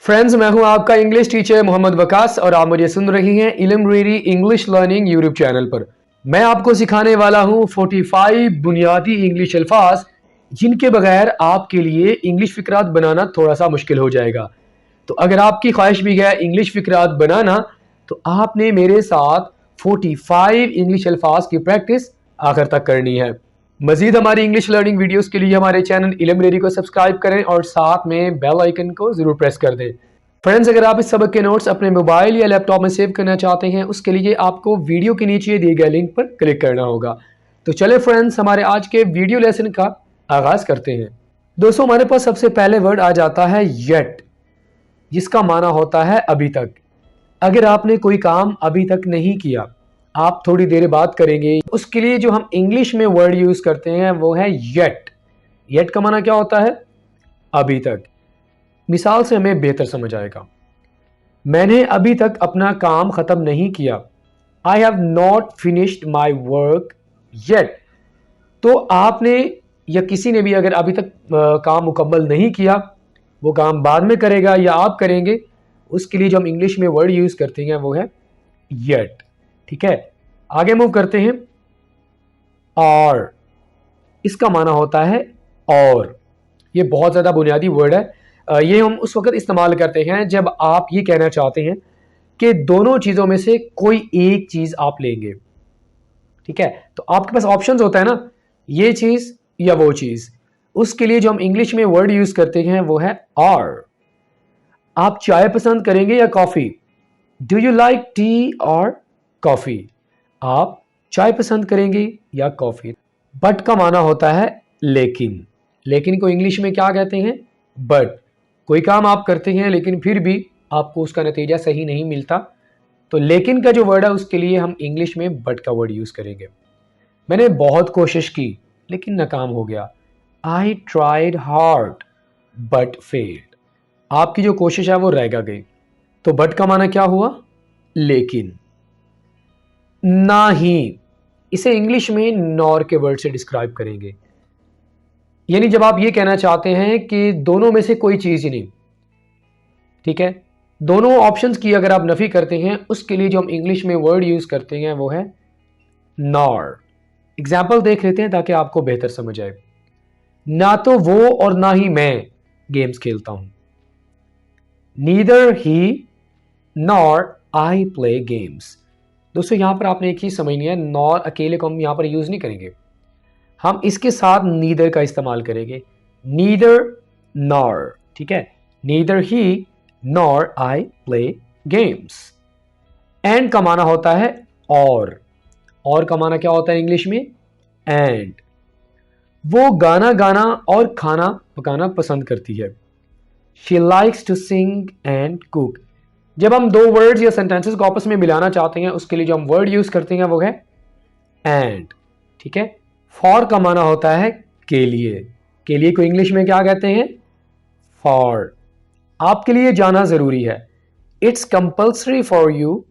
Friends, मैं हूं आपका इंग्लिश टीचर मोहम्मद वकास और आप मुझे सुन रही हैं इल्म ready English learning YouTube channel पर। मैं आपको सिखाने वाला हूं 45 बुनियादी इंग्लिश अल्फाज जिनके बगैर आपके लिए इंग्लिश फिक्रात बनाना थोड़ा सा मुश्किल हो जाएगा। तो अगर आपकी ख्वाहिश भी है इंग्लिश फिक्रात बनाना, तो आपने मेरे साथ 45 इंग्लिश अल्फाज की प्रैक्टिस आखिर तक करनी है। मजीद हमारी इंग्लिश लर्निंग वीडियोस के लिए हमारे चैनल इल्म रेडी को सब्सक्राइब करें और साथ में बेल आइकन को जरूर प्रेस कर दें। फ्रेंड्स, अगर आप इस सबक के नोट्स अपने मोबाइल या लैपटॉप में सेव करना चाहते हैं, उसके लिए आपको वीडियो के नीचे दिए गए लिंक पर क्लिक करना होगा। तो चले फ्रेंड्स, हमारे आज के वीडियो लेसन का आगाज करते हैं। दोस्तों, हमारे पास सबसे पहले वर्ड आ जाता है येट, जिसका माना होता है अभी तक। अगर आपने कोई काम अभी तक नहीं किया, आप थोड़ी देर बाद करेंगे, उसके लिए जो हम इंग्लिश में वर्ड यूज करते हैं वो है येट। येट का माना क्या होता है? अभी तक। मिसाल से हमें बेहतर समझ आएगा। मैंने अभी तक अपना काम खत्म नहीं किया। I have not finished my work yet. तो आपने या किसी ने भी अगर अभी तक काम मुकम्मल नहीं किया, वो काम बाद में करेगा या आप करेंगे, उसके लिए जो हम इंग्लिश में वर्ड यूज करते हैं वो है येट। ठीक है, आगे मूव करते हैं। और इसका माना होता है और। ये बहुत ज़्यादा बुनियादी वर्ड है। ये हम उस वक्त इस्तेमाल करते हैं जब आप ये कहना चाहते हैं कि दोनों चीज़ों में से कोई एक चीज़ आप लेंगे। ठीक है, तो आपके पास ऑप्शंस होता है ना, ये चीज़ या वो चीज़। उसके लिए जो हम इंग्लिश में वर्ड यूज़ करते हैं वो है और। आप चाय पसंद करेंगे या coffee? Do you like T और कॉफ़ी? आप चाय पसंद करेंगे या कॉफ़ी? बट का माना होता है लेकिन। लेकिन को इंग्लिश में क्या कहते हैं? बट। कोई काम आप करते हैं लेकिन फिर भी आपको उसका नतीजा सही नहीं मिलता, तो लेकिन का जो वर्ड है उसके लिए हम इंग्लिश में बट का वर्ड यूज़ करेंगे। मैंने बहुत कोशिश की लेकिन नाकाम हो गया। I tried hard but failed. आपकी जो कोशिश है वो रह गई। तो बट का माना क्या हुआ? लेकिन। ना ही, इसे इंग्लिश में नॉर के वर्ड से डिस्क्राइब करेंगे। यानी जब आप ये कहना चाहते हैं कि दोनों में से कोई चीज़ ही नहीं। ठीक है, दोनों ऑप्शंस की अगर आप नफी करते हैं, उसके लिए जो हम इंग्लिश में वर्ड यूज करते हैं वो है नॉर। एग्जाम्पल देख लेते हैं ताकि आपको बेहतर समझ आए। ना तो वो और ना ही मैं गेम्स खेलता हूं। Neither he nor I play games. दोस्तों, यहां पर आपने एक चीज समझनी है, नॉर अकेले को हम यहां पर यूज नहीं करेंगे, हम इसके साथ नीदर का इस्तेमाल करेंगे। Neither nor. ठीक है, neither he nor I play games. And का माना होता है और का माना क्या होता है इंग्लिश में? एंड। वो गाना गाना और खाना पकाना पसंद करती है। She likes to sing and cook. जब हम दो वर्ड्स या सेंटेंसेस को आपस में मिलाना चाहते हैं, उसके लिए जो हम वर्ड यूज करते हैं वो है एंड। ठीक है, फॉर का माना होता है के लिए। के लिए को इंग्लिश में क्या कहते हैं? फॉर। आपके लिए जाना जरूरी है। It's compulsory for you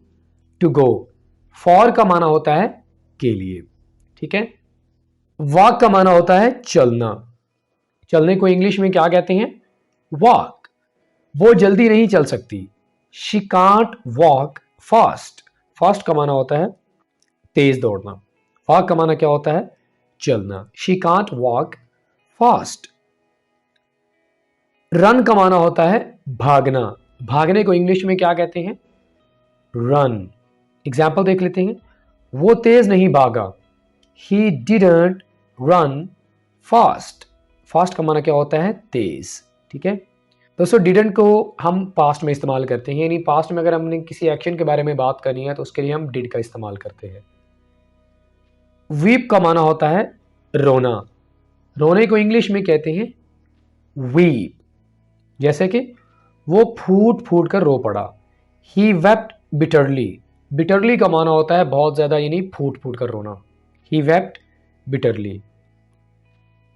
to go. For का माना होता है के लिए। ठीक है, वॉक का माना होता है चलना। चलने को इंग्लिश में क्या कहते हैं? वॉक। वो जल्दी नहीं चल सकती। She can't walk fast. Fast का माना होता है तेज दौड़ना। वॉक का माना क्या होता है? चलना। She can't walk fast. Run का माना होता है भागना। भागने को इंग्लिश में क्या कहते हैं? रन। एग्जाम्पल देख लेते हैं। वो तेज नहीं भागा। He didn't run fast. Fast का माना क्या होता है? तेज। ठीक है दोस्तों, डिडंट को हम पास्ट में इस्तेमाल करते हैं, यानी पास्ट में अगर हमने किसी एक्शन के बारे में बात करनी है तो उसके लिए हम डिड का इस्तेमाल करते हैं। वीप का माना होता है रोना। रोने को इंग्लिश में कहते हैं वीप। जैसे कि वो फूट फूट कर रो पड़ा। ही वेप्ट बिटरली। बिटरली का माना होता है बहुत ज्यादा, यानी फूट फूट कर रोना। ही वेप्ट बिटरली।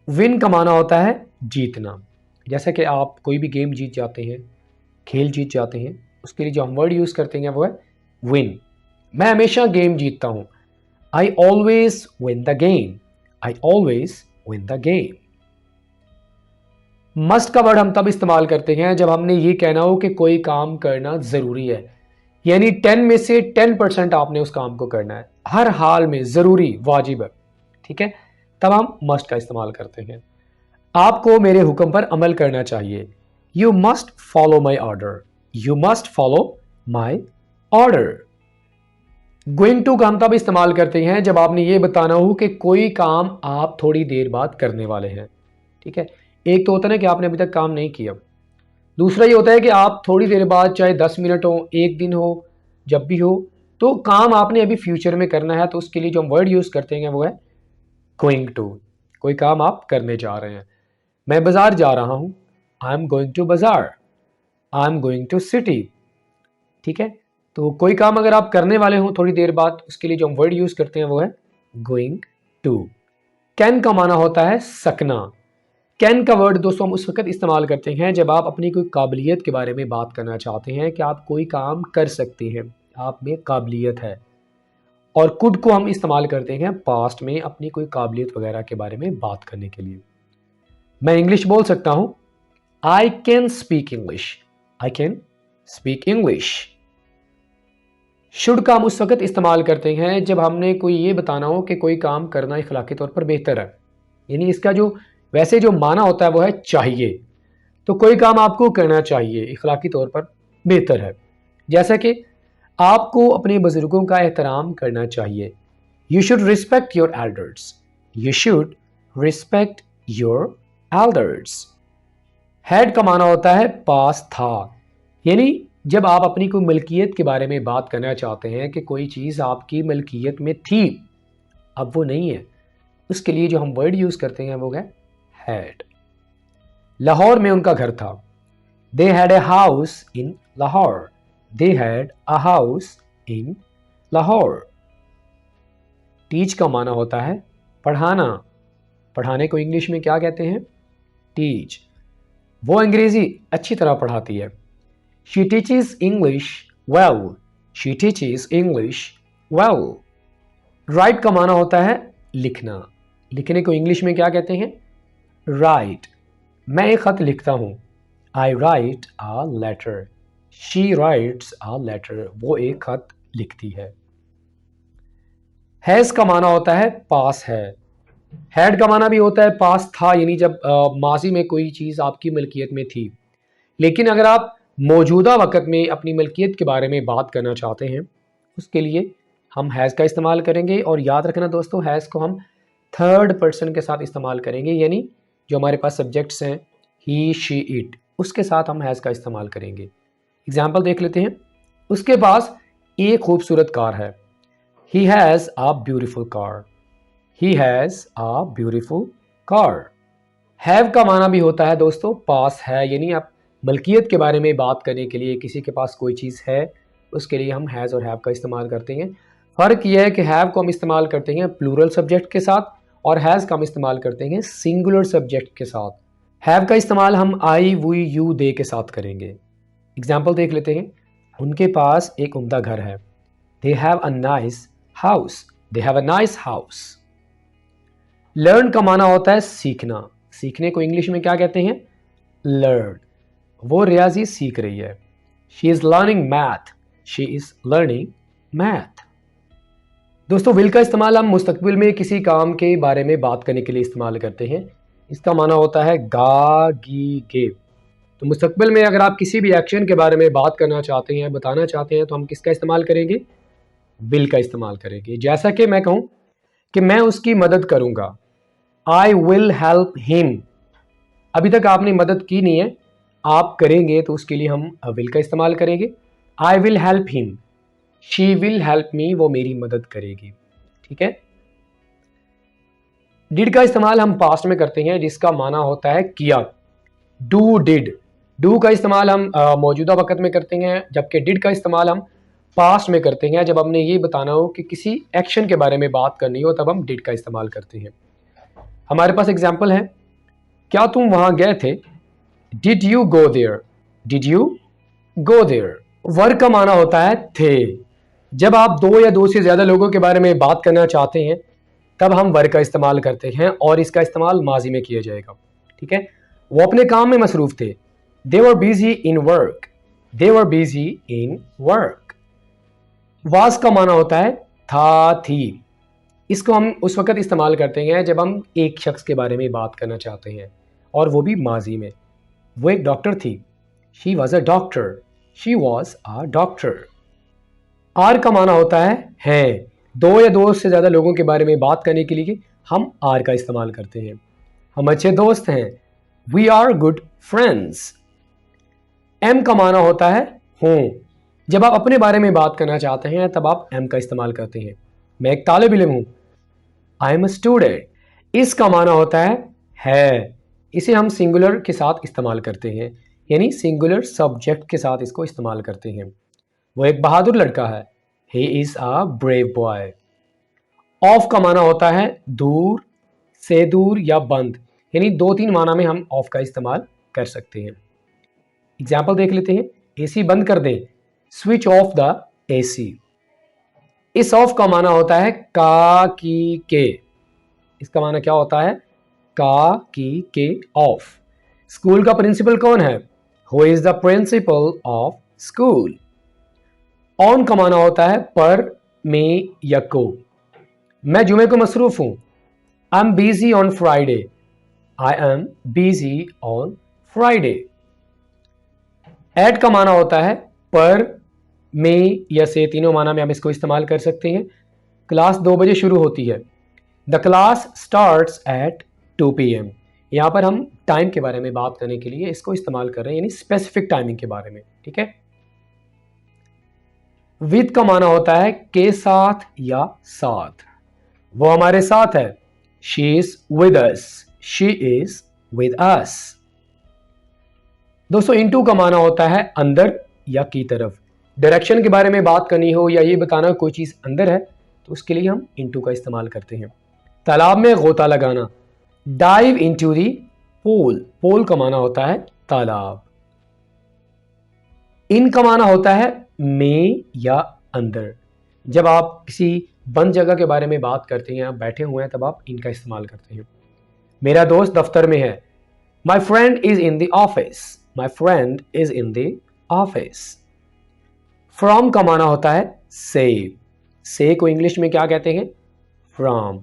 विन का माना होता है जीतना। जैसे कि आप कोई भी गेम जीत जाते हैं, खेल जीत जाते हैं, उसके लिए जो हम वर्ड यूज करते हैं वो है विन। मैं हमेशा गेम जीतता हूं। I always win the game. I always win the game. Must का वर्ड हम तब इस्तेमाल करते हैं जब हमने ये कहना हो कि कोई काम करना ज़रूरी है, यानी 10 में से 10% आपने उस काम को करना है, हर हाल में ज़रूरी वाजिब है, ठीक है, तब हम मस्ट का इस्तेमाल करते हैं। आपको मेरे हुक्म पर अमल करना चाहिए, you must follow my order, you must follow my order. Going to का हम तब इस्तेमाल करते हैं जब आपने ये बताना हो कि कोई काम आप थोड़ी देर बाद करने वाले हैं, ठीक है। एक तो होता है ना कि आपने अभी तक काम नहीं किया, दूसरा ये होता है कि आप थोड़ी देर बाद, चाहे 10 मिनट हो, एक दिन हो, जब भी हो, तो काम आपने अभी फ्यूचर में करना है, तो उसके लिए जो हम वर्ड यूज़ करते हैं वो है गोइंग टू। कोई काम आप करने जा रहे हैं, मैं बाजार जा रहा हूँ, आई am going to bazaar, I am going to city, ठीक है। तो कोई काम अगर आप करने वाले हो थोड़ी देर बाद, उसके लिए जो हम वर्ड यूज़ करते हैं वो है गोइंग टू। कैन का माना होता है सकना। कैन का वर्ड दोस्तों हम उस वक्त इस्तेमाल करते हैं जब आप अपनी कोई काबिलियत के बारे में बात करना चाहते हैं कि आप कोई काम कर सकते हैं, आप में काबिलियत है। और कुड को हम इस्तेमाल करते हैं पास्ट में अपनी कोई काबिलियत वगैरह के बारे में बात करने के लिए। मैं इंग्लिश बोल सकता हूँ, I can speak English, I can speak English. Should का हम उस वक्त इस्तेमाल करते हैं जब हमने कोई ये बताना हो कि कोई काम करना इखलाकी तौर पर बेहतर है, यानी इसका जो वैसे जो माना होता है वो है चाहिए, तो कोई काम आपको करना चाहिए, इखलाकी तौर पर बेहतर है। जैसा कि आपको अपने बुजुर्गों का एहतराम करना चाहिए, you should respect your elders, you should respect your elders. Had का माना होता है पास था, यानी जब आप अपनी कोई मलकियत के बारे में बात करना चाहते हैं कि कोई चीज़ आपकी मलकियत में थी, अब वो नहीं है, उसके लिए जो हम वर्ड यूज़ करते हैं वो है हैड। लाहौर में उनका घर था, they had a house in Lahore, they had a house in Lahore. Teach का माना होता है पढ़ाना, पढ़ाने को इंग्लिश में क्या कहते हैं, टीच। वो अंग्रेज़ी अच्छी तरह पढ़ाती है, she teaches English well, she teaches English well. Right का माना होता है लिखना, लिखने को इंग्लिश में क्या कहते हैं, राइट। मैं एक खत लिखता हूँ, I write a letter, she writes a letter, वो एक खत लिखती है। हैज़ का माना होता है पास है, हैड का माना भी होता है पास था, यानी जब माजी में कोई चीज़ आपकी मलकियत में थी। लेकिन अगर आप मौजूदा वक़्त में अपनी मलकियत के बारे में बात करना चाहते हैं, उसके लिए हम हैज़ का इस्तेमाल करेंगे। और याद रखना दोस्तों, हैज़ को हम थर्ड पर्सन के साथ इस्तेमाल करेंगे, यानी जो हमारे पास सब्जेक्ट्स हैं ही, शी, इट, उसके साथ हम हैज़ का इस्तेमाल करेंगे। एग्जाम्पल देख लेते हैं, उसके पास एक खूबसूरत कार है, he has a beautiful car, he has a beautiful car. Have का माना भी होता है दोस्तों पास है, यानी आप मलकियत के बारे में बात करने के लिए किसी के पास कोई चीज़ है, उसके लिए हम हैज़ और हैव का इस्तेमाल करते हैं। फ़र्क यह है कि हैव को हम इस्तेमाल करते हैं प्लूरल सब्जेक्ट के साथ और हैज़ का हम इस्तेमाल करते हैं सिंगुलर सब्जेक्ट के साथ। हैव का इस्तेमाल हम आई, वी, यू, दे के साथ करेंगे। एग्जाम्पल देख लेते हैं, उनके पास एक उम्दा घर है, they have a nice house, they have a nice house. Learn का माना होता है सीखना, सीखने को इंग्लिश में क्या कहते हैं, लर्न। वो रियाजी सीख रही है, she is learning math, she is learning math. दोस्तों विल का इस्तेमाल हम मुस्तकबिल में किसी काम के बारे में बात करने के लिए इस्तेमाल करते हैं, इसका माना होता है गा, गी, गे। तो मुस्तकबिल में अगर आप किसी भी एक्शन के बारे में बात करना चाहते हैं, बताना चाहते हैं, तो हम किसका इस्तेमाल करेंगे, विल का इस्तेमाल करेंगे। जैसा कि मैं कहूँ कि मैं उसकी मदद करूँगा, आई विल हेल्प हिम। अभी तक आपने मदद की नहीं है, आप करेंगे, तो उसके लिए हम विल का इस्तेमाल करेंगे। I will help him, she will help me, वो मेरी मदद करेगी, ठीक है। डिड का इस्तेमाल हम पास्ट में करते हैं, जिसका माना होता है किया, डू डिड। डू का इस्तेमाल हम मौजूदा वक्त में करते हैं, जबकि डिड का इस्तेमाल हम पास्ट में करते हैं जब हमने ये बताना हो कि किसी एक्शन के बारे में बात करनी हो, तब हम डिड का इस्तेमाल करते हैं। हमारे पास एग्जाम्पल है, क्या तुम वहां गए थे, did you go there, did you go there. Work का माना होता है थे, जब आप दो या दो से ज्यादा लोगों के बारे में बात करना चाहते हैं, तब हम वर्क का इस्तेमाल करते हैं और इसका इस्तेमाल माजी में किया जाएगा, ठीक है। वो अपने काम में मसरूफ थे। They were busy in work, they were busy in work. Was का माना होता है था, थी। इसको हम उस वक्त इस्तेमाल करते हैं जब हम एक शख्स के बारे में बात करना चाहते हैं, और वो भी माजी में। वो एक डॉक्टर थी, she was a doctor, she was a doctor. Are का माना होता है। दो या दो से ज़्यादा लोगों के बारे में बात करने के लिए हम आर का इस्तेमाल करते हैं। हम अच्छे दोस्त हैं, we are good friends. Am का माना होता है हूँ। जब आप अपने बारे में बात करना चाहते हैं तब आप एम का इस्तेमाल करते हैं। मैं एक तालिब इल्म हूँ, आई एम अ स्टूडेंट। इसका माना होता है। इसे हम सिंगुलर के साथ इस्तेमाल करते हैं, यानी सिंगुलर सब्जेक्ट के साथ इसको इस्तेमाल करते हैं। वो एक बहादुर लड़का है, he is a brave boy. Of का माना होता है दूर, से दूर या बंद, यानी दो तीन माना में हम ऑफ का इस्तेमाल कर सकते हैं। एग्जाम्पल देख लेते हैं। एसी बंद कर दें, स्विच ऑफ द एसी। इस ऑफ का माना होता है का की के। इसका माना क्या होता है? का की के ऑफ। स्कूल का प्रिंसिपल कौन है? Who is the principle of school. On का माना होता है पर, में या को। मैं जुमे को मसरूफ हूं, I am busy on Friday, I am busy on Friday. At का माना होता है पर, में या से, तीनों माना में हम इसको इस्तेमाल कर सकते हैं। क्लास 2 बजे शुरू होती है, the class starts at 2 PM। यहां पर हम टाइम के बारे में बात करने के लिए इसको इस्तेमाल कर रहे हैं, यानी स्पेसिफिक टाइमिंग के बारे में। ठीक है। विद का माना होता है के साथ या साथ। वो हमारे साथ है, she is with us, she is with us. दोस्तों इनटू का माना होता है अंदर या की तरफ। डायरेक्शन के बारे में बात करनी हो या ये बताना कोई चीज अंदर है तो उसके लिए हम इनटू का इस्तेमाल करते हैं। तालाब में गोता लगाना, dive into the pool. Pool का माना होता है तालाब। इन का माना होता है में या अंदर। जब आप किसी बंद जगह के बारे में बात करते हैं, आप बैठे हुए हैं, तब आप इनका इस्तेमाल करते हैं। मेरा दोस्त दफ्तर में है, my friend is in the office, my friend is in the office. From का माना होता है से। से को इंग्लिश में क्या कहते हैं? फ्रॉम।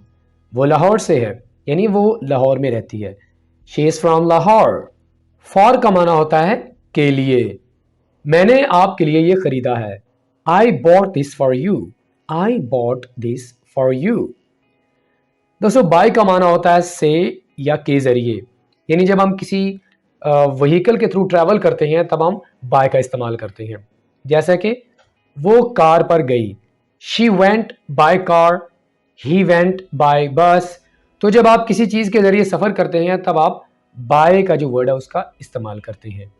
वो लाहौर से है, यानी वो लाहौर में रहती है, she is from Lahore. For का माना होता है के लिए। मैंने आपके लिए ये खरीदा है, I bought this for you, I bought this for you. दोस्तों बाय का माना होता है से या के जरिए, यानी जब हम किसी व्हीकल के थ्रू ट्रैवल करते हैं तब हम बाय का इस्तेमाल करते हैं। जैसा कि वो कार पर गई, she went by car, he went by बस। तो जब आप किसी चीज के जरिए सफर करते हैं तब आप बाय का जो वर्ड है उसका इस्तेमाल करते हैं।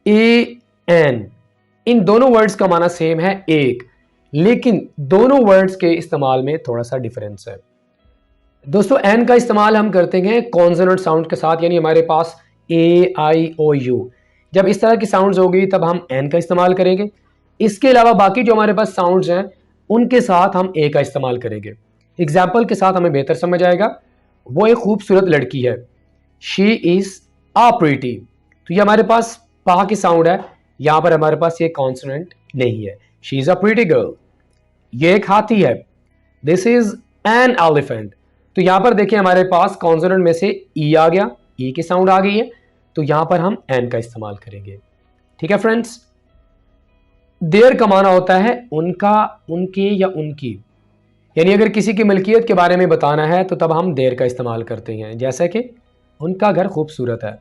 ए एन, इन दोनों वर्ड्स का माना सेम है, एक, लेकिन दोनों वर्ड्स के इस्तेमाल में थोड़ा सा डिफरेंस है। दोस्तों एन का इस्तेमाल हम करते हैं कॉन्सोनेंट साउंड के साथ, यानी हमारे पास ए आई ओ यू, जब इस तरह की साउंड्स होगी तब हम एन का इस्तेमाल करेंगे। इसके अलावा बाकी जो हमारे पास साउंड्स हैं उनके साथ हम ए का इस्तेमाल करेंगे। एग्जाम्पल के साथ हमें बेहतर समझ आएगा। वो एक खूबसूरत लड़की है, शी इज आ प्रीटी। तो ये हमारे पास पा की साउंड है, यहां पर हमारे पास ये कॉन्सोनेंट नहीं है, she is a pretty girl. ये एक हाथी है, दिस इज एन एलिफेंट। तो यहां पर देखिए हमारे पास कॉन्सोनेंट में से ई आ गया, ई की साउंड आ गई है, तो यहां पर हम एन का इस्तेमाल करेंगे। ठीक है फ्रेंड्स। देयर का माना होता है उनका, उनके या उनकी, यानी अगर किसी की मिल्कियत के बारे में बताना है तो तब हम देयर का इस्तेमाल करते हैं। जैसे कि उनका घर खूबसूरत है,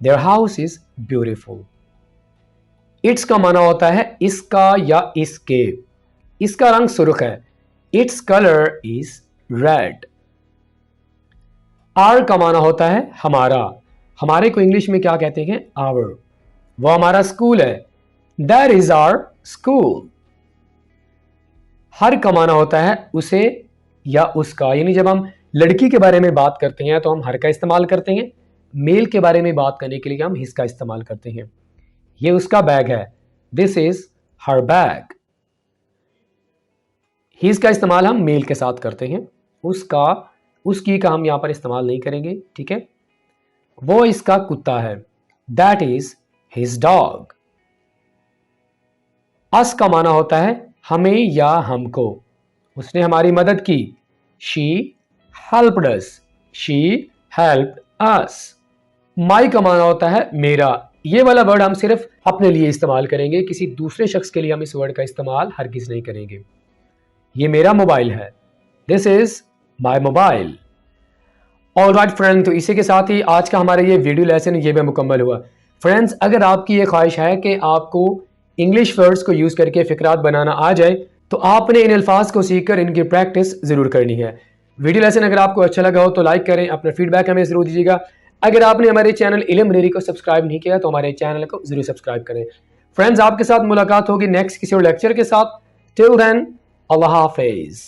their house is beautiful. It's का माना होता है इसका या इसके। इसका रंग सुर्ख है, its colour is red. Are का माना होता है हमारा। हमारे को इंग्लिश में क्या कहते हैं? आवर। वो हमारा स्कूल है, दैट इज आवर स्कूल। हर का माना होता है उसे या उसका, यानी जब हम लड़की के बारे में बात करते हैं तो हम हर का इस्तेमाल करते हैं। मेल के बारे में बात करने के लिए हम हिज का इस्तेमाल करते हैं। ये उसका बैग है, this is her bag. His का इस्तेमाल हम मेल के साथ करते हैं, उसका, उसकी का हम यहां पर इस्तेमाल नहीं करेंगे। ठीक है। वो इसका कुत्ता है। That is his dog. Us का माना होता है हमें या हमको। उसने हमारी मदद की। She helped us. She helped us. My का माना होता है मेरा। ये वाला वर्ड हम सिर्फ अपने लिए इस्तेमाल करेंगे, किसी दूसरे शख्स के लिए हम इस वर्ड का इस्तेमाल हरगिज नहीं करेंगे। ये मेरा मोबाइल है। This is my mobile. All right friend, तो इसी के साथ ही आज का हमारा ये वीडियो लेसन ये भी मुकम्मल हुआ। फ्रेंड्स, अगर आपकी ये ख्वाहिश है कि आपको इंग्लिश वर्ड्स को यूज़ करके फ़िक्रात बनाना आ जाए, तो आपने इन अल्फाज को सीखकर इनकी प्रैक्टिस ज़रूर करनी है। वीडियो लेसन अगर आपको अच्छा लगा हो तो लाइक करें, अपना फीडबैक हमें ज़रूर दीजिएगा। अगर आपने हमारे चैनल इल्म रेरी को सब्सक्राइब नहीं किया तो हमारे चैनल को ज़रूर सब्सक्राइब करें। फ्रेंड्स, आपके साथ मुलाकात होगी नेक्स्ट किसी और लेक्चर के साथ। टिल देन, अल्लाह हाफिज़।